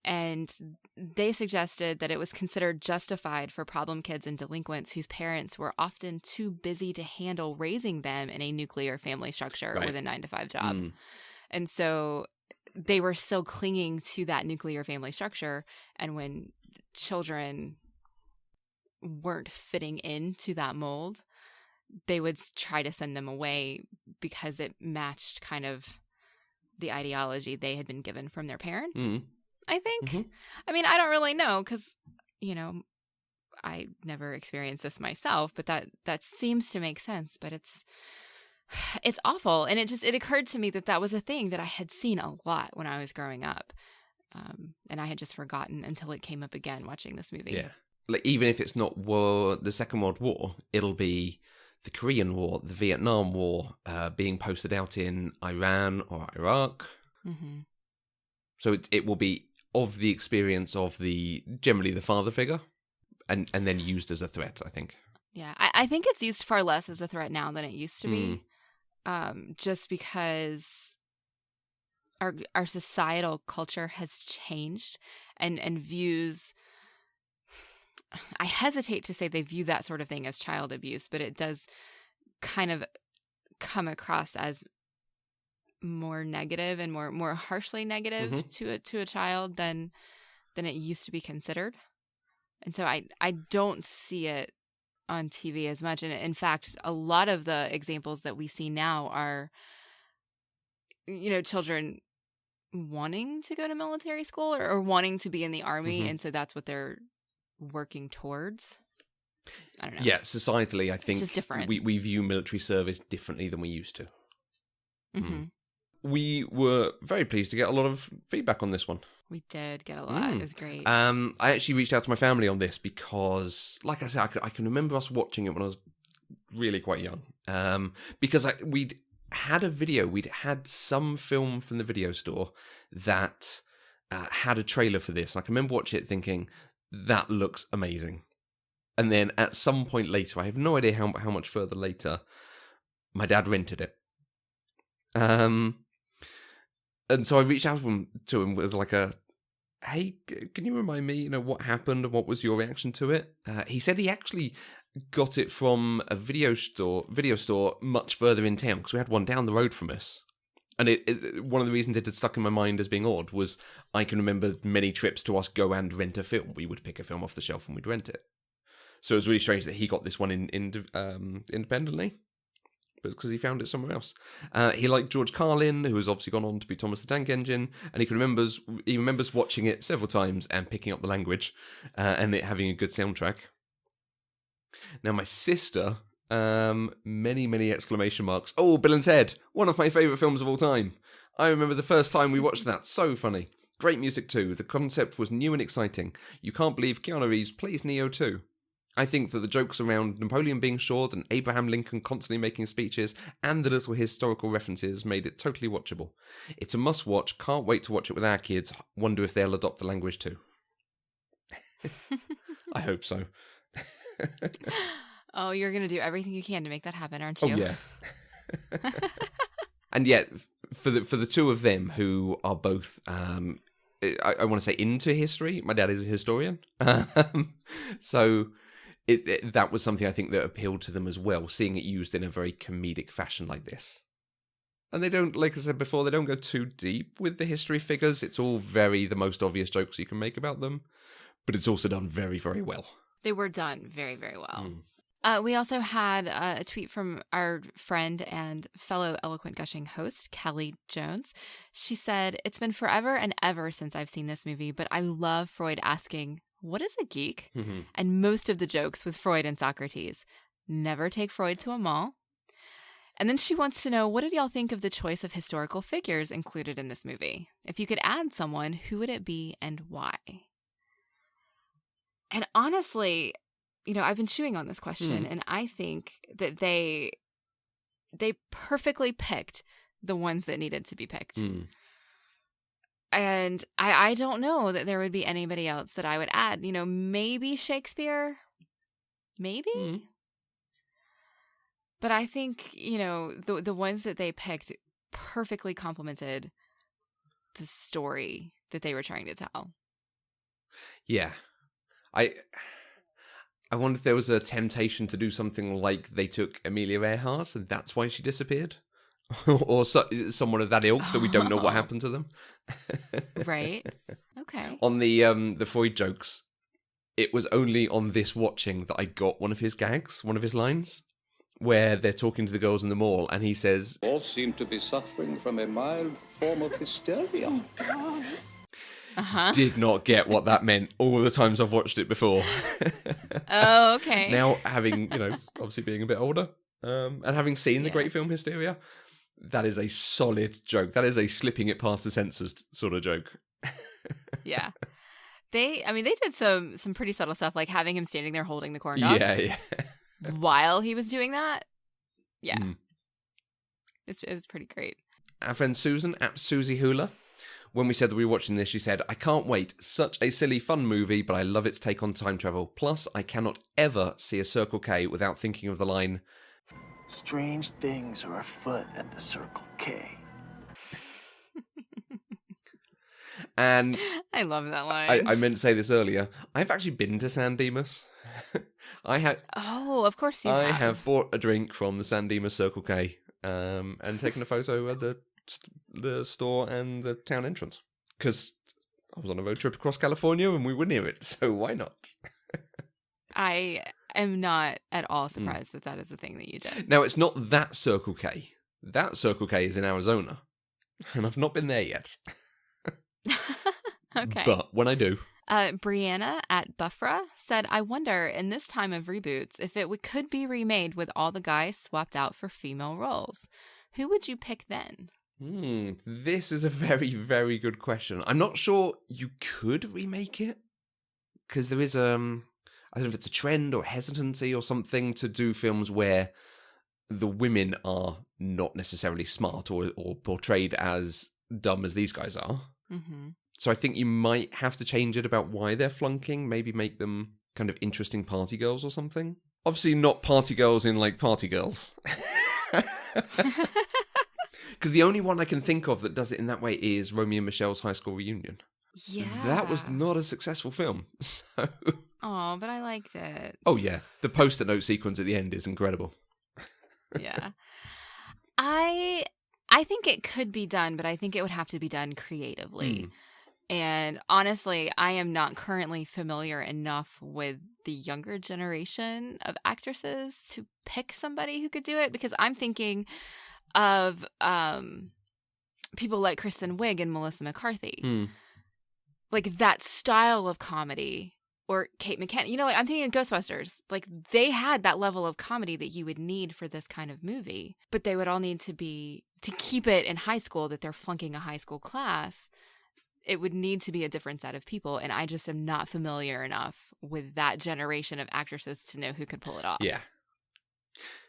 And they suggested that it was considered justified for problem kids and delinquents whose parents were often too busy to handle raising them in a nuclear family structure with a 9-to-5 job. And so they were still clinging to that nuclear family structure. And when children weren't fitting into that mold, they would try to send them away because it matched kind of the ideology they had been given from their parents, I think. I mean, I don't really know because, you know, I never experienced this myself, but that seems to make sense. But it's awful. And it occurred to me that was a thing that I had seen a lot when I was growing up. And I had just forgotten until it came up again watching this movie. Yeah. Like, even if it's not the Second World War, it'll be the Korean War, the Vietnam War, being posted out in Iran or Iraq. So it will be of the experience of generally the father figure, and then used as a threat, I think. Yeah, I think it's used far less as a threat now than it used to be. Just because our societal culture has changed and views, I hesitate to say they view that sort of thing as child abuse, but it does kind of come across as more negative and more harshly negative to a child than it used to be considered. And so I don't see it on TV as much. And in fact, a lot of the examples that we see now are, you know, children wanting to go to military school or wanting to be in the army. And so that's what they're working towards. I don't know. Yeah, societally, I think it's just different. We view military service differently than we used to. We were very pleased to get a lot of feedback on this one. We did get a lot. It was great. I actually reached out to my family on this because, like I said, I can remember us watching it when I was really quite young. Because we'd had a video, we'd had some film from the video store that had a trailer for this. And I can remember watching it thinking, that looks amazing. And then at some point later, I have no idea how much further later, my dad rented it. And so I reached out to him with like a, hey, can you remind me, what happened and what was your reaction to it? He said he actually got it from a video store much further in town, because we had one down the road from us. And one of the reasons it had stuck in my mind as being odd was I can remember many trips to us go and rent a film. We would pick a film off the shelf and we'd rent it. So it was really strange that he got this one independently. But it's because he found it somewhere else. He liked George Carlin, who has obviously gone on to be Thomas the Tank Engine, and he remembers watching it several times and picking up the language, and it having a good soundtrack. Now, my sister, many exclamation marks. Oh, Bill and Ted, one of my favourite films of all time. I remember the first time we watched that. So funny. Great music too. The concept was new and exciting. You can't believe Keanu Reeves plays Neo too. I think that the jokes around Napoleon being short and Abraham Lincoln constantly making speeches and the little historical references made it totally watchable. It's a must-watch. Can't wait to watch it with our kids. Wonder if they'll adopt the language too. I hope so. Oh, you're going to do everything you can to make that happen, aren't you? Oh, yeah. And yet, for the two of them who are both, I want to say, into history, my dad is a historian. So that was something I think that appealed to them as well, seeing it used in a very comedic fashion like this. And they don't, like I said before, they don't go too deep with the history figures. It's all the most obvious jokes you can make about them. But it's also done very, very well. They were done very, very well. We also had a tweet from our friend and fellow Eloquent Gushing host, Kelly Jones. She said, "It's been forever and ever since I've seen this movie, but I love Freud asking, 'What is a geek?' And most of the jokes with Freud and Socrates. Never take Freud to a mall." And then she wants to know, what did y'all think of the choice of historical figures included in this movie? If you could add someone, who would it be and why? And honestly, I've been chewing on this question, and I think that they perfectly picked the ones that needed to be picked. And I don't know that there would be anybody else that I would add. Maybe Shakespeare. Maybe. But I think, the ones that they picked perfectly complemented the story that they were trying to tell. Yeah. I wonder if there was a temptation to do something like they took Amelia Earhart and that's why she disappeared. Or someone of that ilk that we don't know what happened to them. Right. Okay. On the Freud jokes, it was only on this watching that I got one of his gags, one of his lines, where they're talking to the girls in the mall and he says, "All seem to be suffering from a mild form of hysteria." Did not get what that meant all the times I've watched it before. Oh, okay. Now, having, obviously being a bit older, and having seen the great film Hysteria, that is a solid joke. That is a slipping it past the censors sort of joke. Yeah. They did some pretty subtle stuff, like having him standing there holding the corn dog. Yeah. While he was doing that. Yeah. It was pretty great. Our friend Susan, at Susie Hula, when we said that we were watching this, she said, "I can't wait. Such a silly, fun movie, but I love its take on time travel. Plus, I cannot ever see a Circle K without thinking of the line, 'Strange things are afoot at the Circle K.'" And I love that line. I meant to say this earlier. I've actually been to San Dimas. Oh, of course you have. I have bought a drink from the San Dimas Circle K and taken a photo at the store and the town entrance. Because I was on a road trip across California and we were near it, so why not? I am not at all surprised that is the thing that you did. Now, it's not that Circle K. That Circle K is in Arizona. And I've not been there yet. Okay. But when I do. Brianna at Buffra said, "I wonder, in this time of reboots, if it could be remade with all the guys swapped out for female roles. Who would you pick then?" This is a very, very good question. I'm not sure you could remake it. Because there is, I don't know if it's a trend or hesitancy or something to do films where the women are not necessarily smart or portrayed as dumb as these guys are. So I think you might have to change it about why they're flunking, maybe make them kind of interesting party girls or something. Obviously not party girls in like party girls. Because the only one I can think of that does it in that way is Romeo and Michelle's High School Reunion. Yeah. That was not a successful film. So... Oh, but I liked it. Oh, yeah. The post-it note sequence at the end is incredible. Yeah. I think it could be done, but I think it would have to be done creatively. And honestly, I am not currently familiar enough with the younger generation of actresses to pick somebody who could do it, because I'm thinking of people like Kristen Wiig and Melissa McCarthy. Like that style of comedy. Or Kate McKinnon. You know, like I'm thinking of Ghostbusters. Like they had that level of comedy that you would need for this kind of movie. But they would all need to keep it in high school, that they're flunking a high school class. It would need to be a different set of people. And I just am not familiar enough with that generation of actresses to know who could pull it off. Yeah.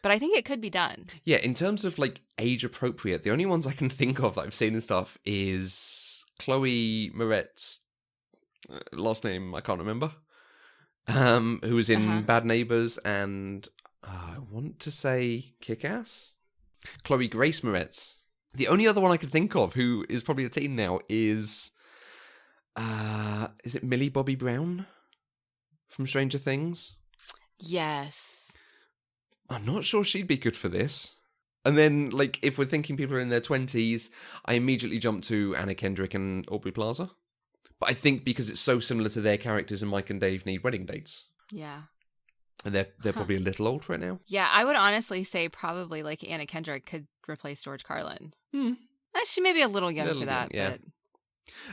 But I think it could be done. Yeah, in terms of like age appropriate, the only ones I can think of that I've seen and stuff is Chloe Moretz. Last name I can't remember. Who was in Bad Neighbors and I want to say Kick-Ass? Chloe Grace Moretz. The only other one I can think of who is probably a teen now is it Millie Bobby Brown from Stranger Things? Yes. I'm not sure she'd be good for this. And then, like, if we're thinking people are in their 20s, I immediately jump to Anna Kendrick and Aubrey Plaza. But I think because it's so similar to their characters in Mike and Dave Need Wedding Dates. Yeah. And they're probably a little old for it now. Yeah, I would honestly say probably like Anna Kendrick could replace George Carlin. She may be a little young for that. Yeah.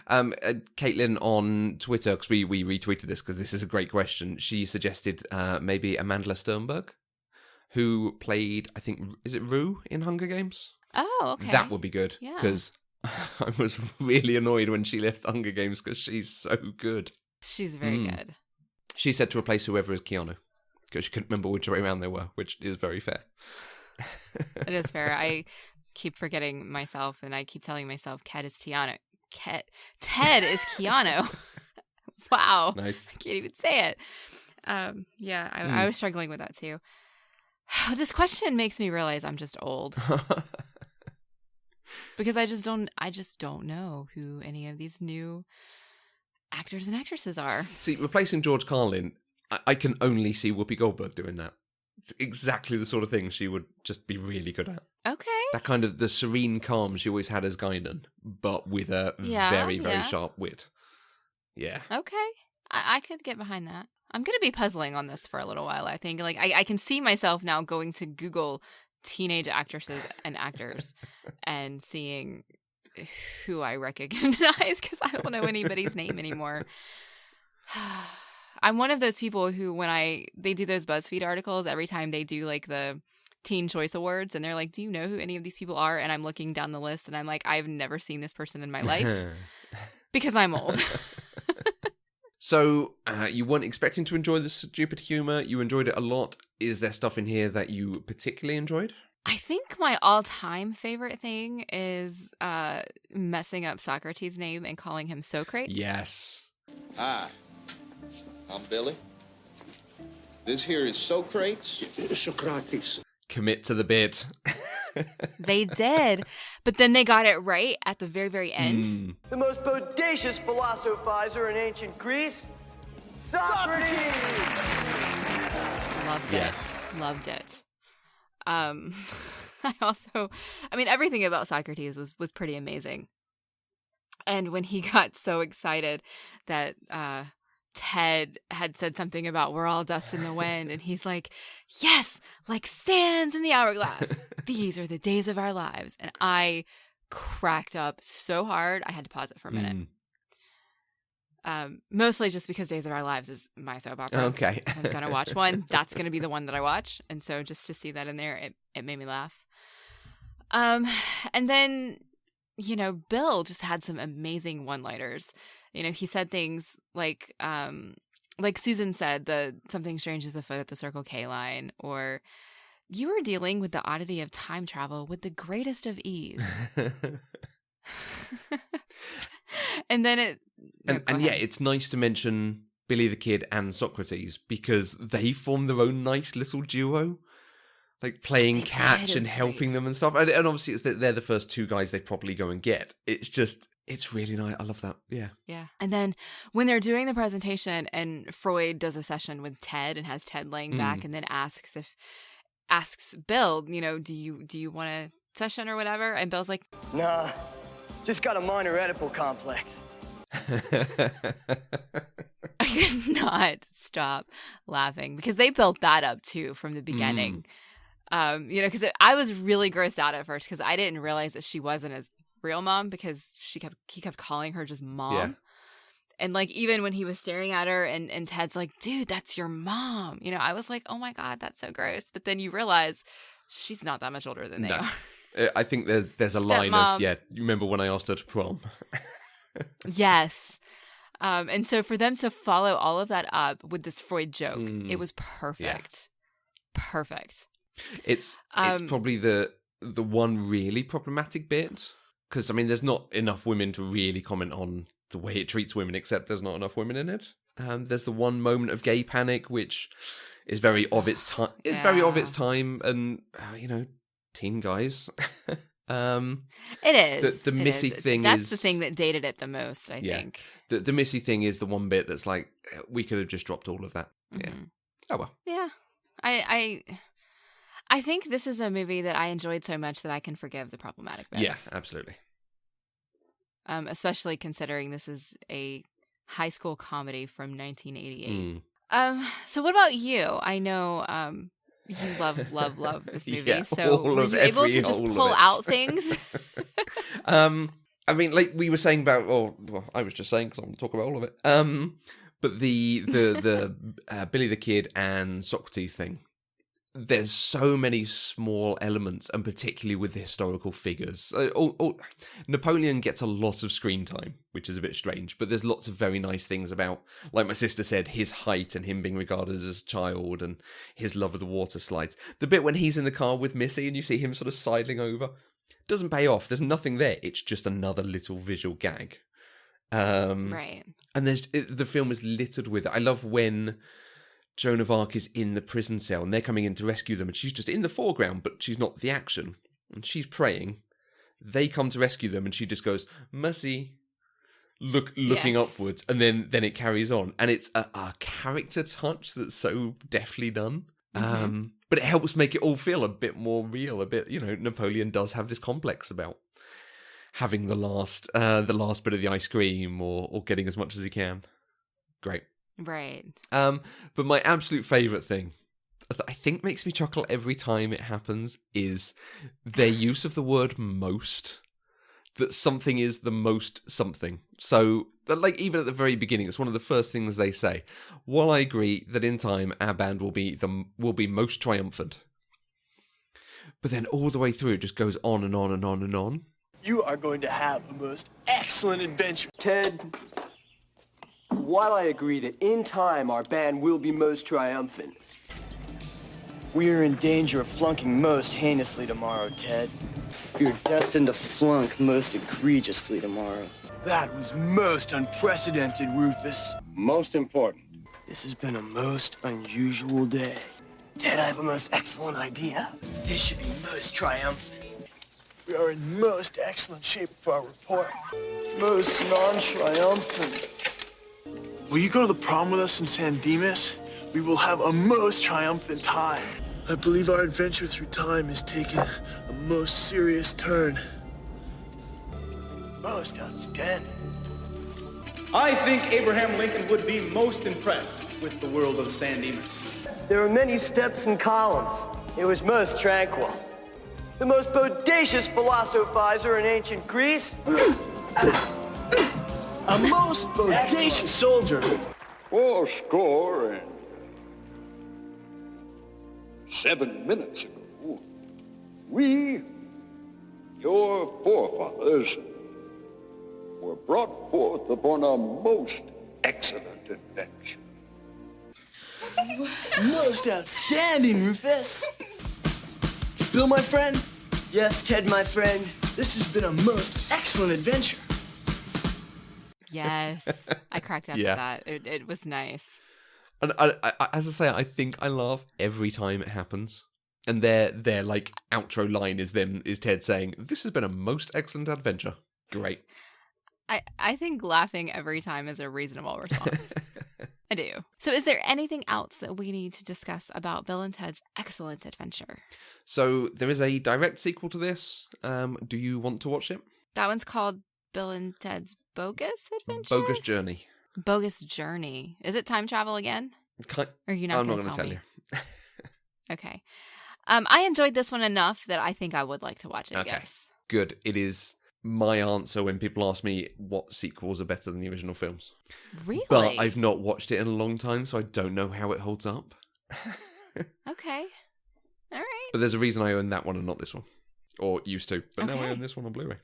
But... Caitlin on Twitter, because we retweeted this because this is a great question. She suggested maybe Amandla Sternberg, who played, I think, is it Rue in Hunger Games? Oh, okay. That would be good. Yeah. Because I was really annoyed when she left Hunger Games because she's so good. She's very good. She said to replace whoever is Keanu because she couldn't remember which way around they were, which is very fair. It is fair. I keep forgetting myself and I keep telling myself Ted is Keanu. Ted is Keanu. Wow. Nice. I can't even say it. I was struggling with that too. This question makes me realize I'm just old. Because I just don't know who any of these new actors and actresses are. See, replacing George Carlin, I can only see Whoopi Goldberg doing that. It's exactly the sort of thing she would just be really good at. Okay. That kind of the serene calm she always had as Guinan, but with a very, very sharp wit. Yeah. Okay. I could get behind that. I'm going to be puzzling on this for a little while, I think. Like, I can see myself now going to Google teenage actresses and actors and seeing who I recognize because I don't know anybody's name anymore. I'm one of those people who when they do those BuzzFeed articles every time they do like the Teen Choice Awards and they're like, do you know who any of these people are? And I'm looking down the list and I'm like, I've never seen this person in my life because I'm old. So, you weren't expecting to enjoy the stupid humor. You enjoyed it a lot. Is there stuff in here that you particularly enjoyed? I think my all-time favorite thing is messing up Socrates' name and calling him Socrates. Yes. Hi, I'm Billy. This here is Socrates. Socrates. Commit to the bit. They did, but then they got it right at the very, very end. The most bodacious philosophizer in ancient Greece, Socrates! Loved it. Everything about Socrates was pretty amazing. And when he got so excited that Ted had said something about we're all dust in the wind, and he's like, yes, like sands in the hourglass. These are the days of our lives. And I cracked up so hard, I had to pause it for a minute. Mostly just because Days of Our Lives is my soap opera. Okay. If I'm going to watch one, that's going to be the one that I watch. And so just to see that in there, it made me laugh. And then, Bill just had some amazing one-liners. He said things like Susan said, something strange is afoot at the Circle K line, or you are dealing with the oddity of time travel with the greatest of ease. And then it's nice to mention Billy the Kid and Socrates because they form their own nice little duo. like playing Ted catch is and helping great. them and stuff. And obviously, it's that they're the first two guys they properly go and get. It's really nice. I love that. Yeah. Yeah. And then when they're doing the presentation and Freud does a session with Ted and has Ted laying back and then asks Bill, do you want a session or whatever? And Bill's like, Nah, just got a minor Oedipal complex. I could not stop laughing because they built that up too from the beginning. Because I was really grossed out at first because I didn't realize that she wasn't his real mom because he kept calling her just mom. Yeah. And like even when he was staring at her and Ted's like, dude, that's your mom. I was like, oh my God, that's so gross. But then you realize she's not that much older than they are. I think there's a line of, you remember when I asked her to prom? Yes. And so for them to follow all of that up with this Freud joke, it was perfect. Yeah. Perfect. It's probably the one really problematic bit. Because, there's not enough women to really comment on the way it treats women, except there's not enough women in it. There's the one moment of gay panic, which is very of its time. It's very of its time, and teen guys. It is. The Missy thing that's the thing that dated it the most, I think. The Missy thing is the one bit that's like, we could have just dropped all of that. Yeah. Oh well. Yeah. I think this is a movie that I enjoyed so much that I can forgive the problematic bits. Yeah, absolutely. Especially considering this is a high school comedy from 1988. So what about you? I know you love this movie. Yeah, so were you able to just pull out things? Like we were saying about, I was just saying because I'm going to talk about all of it. But the Billy the Kid and Socrates thing. There's so many small elements, and particularly with the historical figures. Napoleon gets a lot of screen time, which is a bit strange, but there's lots of very nice things about, like my sister said, his height and him being regarded as a child and his love of the water slides. The bit when he's in the car with Missy and you see him sort of sidling over, doesn't pay off. There's nothing there. It's just another little visual gag. Right. And the film is littered with it. I love when Joan of Arc is in the prison cell and they're coming in to rescue them and she's just in the foreground, but she's not the action. And she's praying. They come to rescue them and she just goes, mercy, looking upwards. And then it carries on. And it's a character touch that's so deftly done. But it helps make it all feel a bit more real. A bit, Napoleon does have this complex about having the last bit of the ice cream or getting as much as he can. Great. Right. But my absolute favourite thing that I think makes me chuckle every time it happens is their use of the word most. That something is the most something. So, like, even at the very beginning, it's one of the first things they say. While I agree that in time our band will be most triumphant. But then all the way through it just goes on and on and on and on. You are going to have a most excellent adventure. Ted, while I agree that in time our band will be most triumphant, We are in danger of flunking most heinously tomorrow, Ted. You're destined to flunk most egregiously tomorrow. That was most unprecedented, Rufus. Most important. This has been a most unusual day. Ted, I have a most excellent idea. This should be most triumphant. We are in most excellent shape for our report. Most non-triumphant. Will you go to the prom with us in San Dimas? We will have a most triumphant time. I believe our adventure through time has taken a most serious turn. Most outstanding. I think Abraham Lincoln would be most impressed with the world of San Dimas. there were many steps and columns. It was most tranquil. The most bodacious philosophizer in ancient Greece. A most bodacious soldier. 7 minutes ago, we, your forefathers, were brought forth upon a most excellent adventure. Most outstanding, Rufus. Bill, my friend. Yes, Ted, my friend. This has been a most excellent adventure. Yes. I cracked up Yeah. at that. It was nice. And I, as I say, I think I laugh every time it happens. And their like outro line is Ted saying, "This has been a most excellent adventure." Great. I think laughing every time is a reasonable response. I do. So is there anything else that we need to discuss about Bill and Ted's Excellent Adventure? So there is a direct sequel to this. Do you want to watch it? That one's called Bill and Ted's Bogus Adventure? Bogus Journey. Bogus Journey. Is it time travel again? Or are you not going to tell me? You. Okay. I enjoyed this one enough that I think I would like to watch it, Okay. yes. Good. It is my answer when people ask me what sequels are better than the original films. Really? But I've not watched it in a long time, so I don't know how it holds up. Okay. All right. But there's a reason I own that one and not this one. Or used to. But now I Okay. own this one on Blu-ray.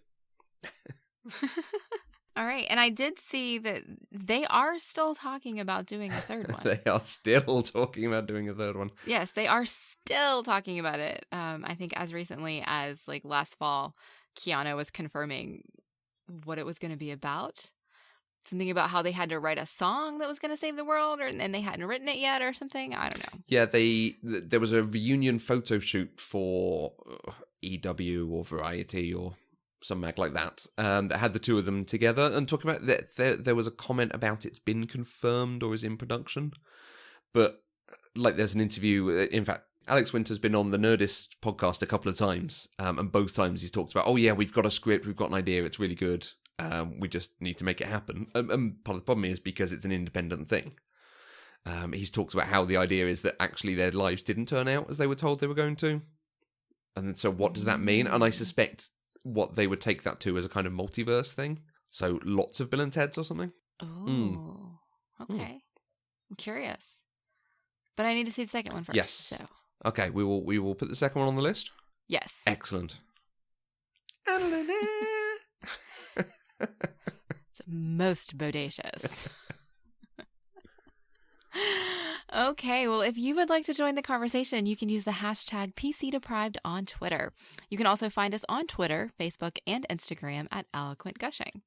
All right. And I did see that they are still talking about doing a third one. They are still talking about doing a third one. Yes, they are still talking about it. I think as recently as like last fall, Keanu was confirming what it was going to be about. Something about how they had to write a song that was going to save the world, and they hadn't written it yet or something. I don't know. Yeah, there was a reunion photo shoot for EW or Variety or some mag like that that had the two of them together and talking about that. There was a comment about it's been confirmed or is in production, but like there's an interview. In fact, Alex Winter's been on the Nerdist podcast a couple of times, and both times he's talked about, oh yeah, we've got a script, we've got an idea, it's really good. We just need to make it happen. And part of the problem is because it's an independent thing. He's talked about how the idea is that actually their lives didn't turn out as they were told they were going to. And so what does that mean? And I suspect what they would take that to as a kind of multiverse thing. So lots of Bill and Ted's or something. Oh, okay. I'm curious. But I need to see the second one first. Yes. So. Okay, we will put the second one on the list. Yes. Excellent. It's most bodacious. Okay, well, if you would like to join the conversation, you can use the hashtag PCDeprived on Twitter. You can also find us on Twitter, Facebook, and Instagram at Eloquent Gushing.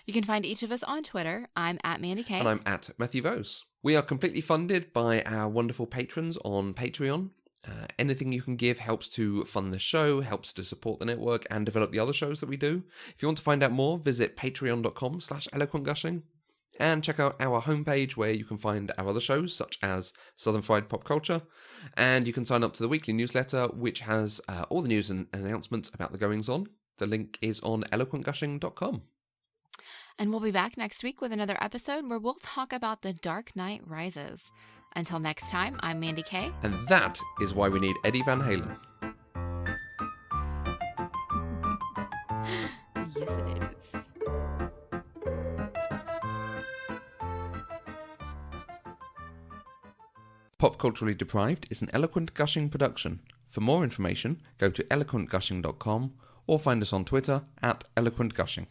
You can find each of us on Twitter. I'm at Mandy K. And I'm at Matthew Vose. We are completely funded by our wonderful patrons on Patreon. Anything you can give helps to fund the show, helps to support the network and develop the other shows that we do. If you want to find out more, visit patreon.com/eloquentgushing and check out our homepage where you can find our other shows such as Southern Fried Pop Culture, and you can sign up to the weekly newsletter which has all the news and announcements about the goings on. The link is on eloquentgushing.com. And we'll be back next week with another episode where we'll talk about The Dark Knight Rises. Until next time, I'm Mandy K. And that is why we need Eddie Van Halen. Yes, it is. Pop Culturally Deprived is an Eloquent Gushing production. For more information, go to eloquentgushing.com or find us on Twitter at eloquentgushing.